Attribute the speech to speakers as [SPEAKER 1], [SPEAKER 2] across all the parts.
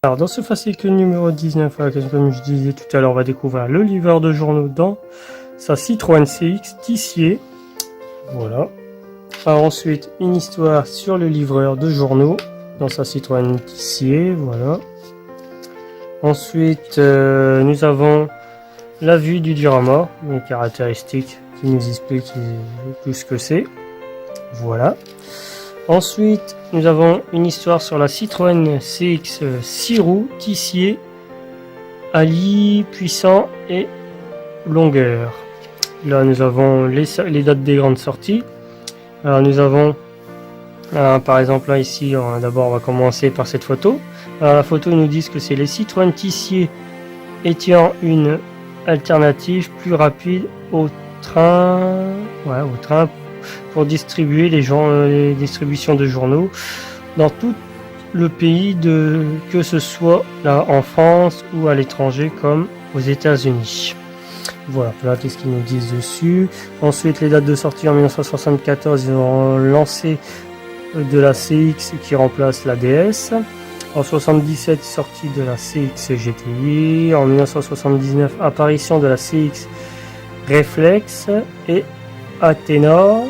[SPEAKER 1] Alors dans ce fascicule numéro 19, comme je disais tout à l'heure, on va découvrir le livreur de journaux dans sa Citroën CX Tissier. Voilà. Alors ensuite, une histoire sur le livreur de journaux dans sa Citroën Tissier. Voilà. Ensuite, nous avons la vue du diorama, les caractéristiques qui nous expliquent tout ce que c'est. Voilà. Ensuite, nous avons une histoire sur la Citroën CX 6 roues, Tissier, Ali, puissant et longueur. Là, nous avons les dates des grandes sorties. Alors, nous avons, par exemple, là, ici, d'abord, on va commencer par cette photo. Alors, la photo, ils nous disent que c'est les Citroën Tissier étant une alternative plus rapide au train. Ouais, au train pour distribuer les distributions de journaux dans tout le pays, que ce soit là en France ou à l'étranger comme aux États-Unis. Voilà, qu'est-ce qu'ils nous disent dessus. Ensuite, les dates de sortie en 1974, ils ont lancé de la CX qui remplace la DS. En 77, sortie de la CX GTI. En 1979, apparition de la CX Reflex et Athena.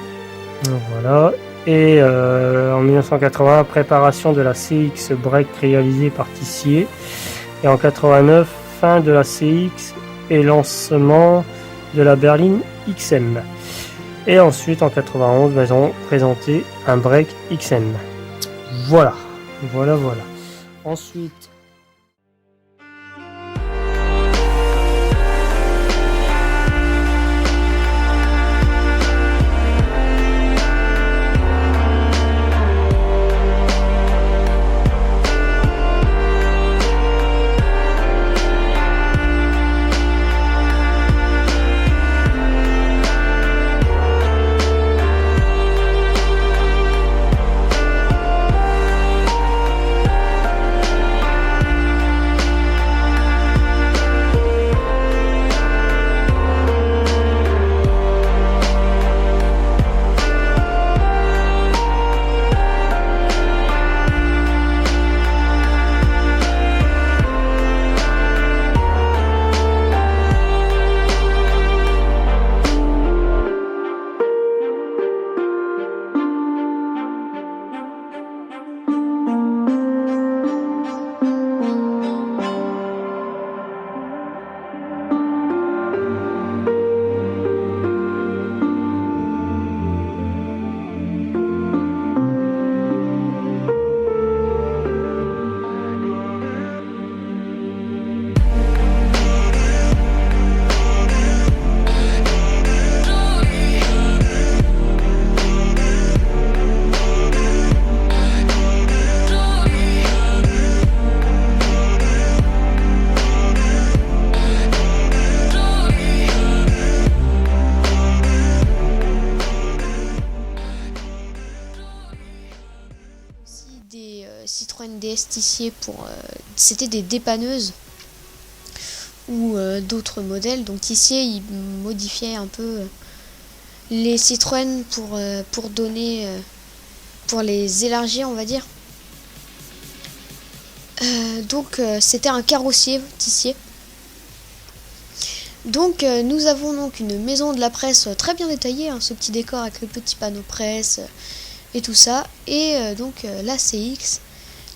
[SPEAKER 1] Voilà. Et en 1980, préparation de la CX Break réalisée par Tissier. Et en 89, fin de la CX et lancement de la berline XM. Et ensuite, en 91, ils ont présenté un Break XM. Voilà. Ensuite,
[SPEAKER 2] Citroën DS Tissier c'était des dépanneuses ou d'autres modèles. Donc Tissier il modifiait un peu les Citroën pour donner pour les élargir, on va dire. Donc c'était un carrossier Tissier. Donc nous avons donc une maison de la presse très bien détaillée, ce petit décor avec le petit panneau presse et tout ça, et donc la CX.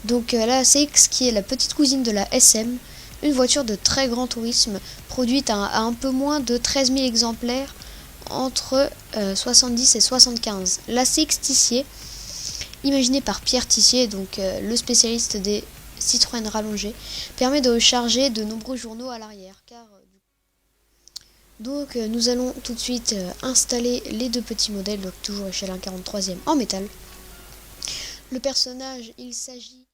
[SPEAKER 2] Donc la CX qui est la petite cousine de la SM, une voiture de très grand tourisme, produite à un peu moins de 13 000 exemplaires entre 70 et 75. La CX Tissier, imaginée par Pierre Tissier, donc le spécialiste des Citroën rallongés, permet de charger de nombreux journaux à l'arrière. Donc nous allons tout de suite installer les deux petits modèles, donc toujours échelle 1/43e en métal. Le personnage, il s'agit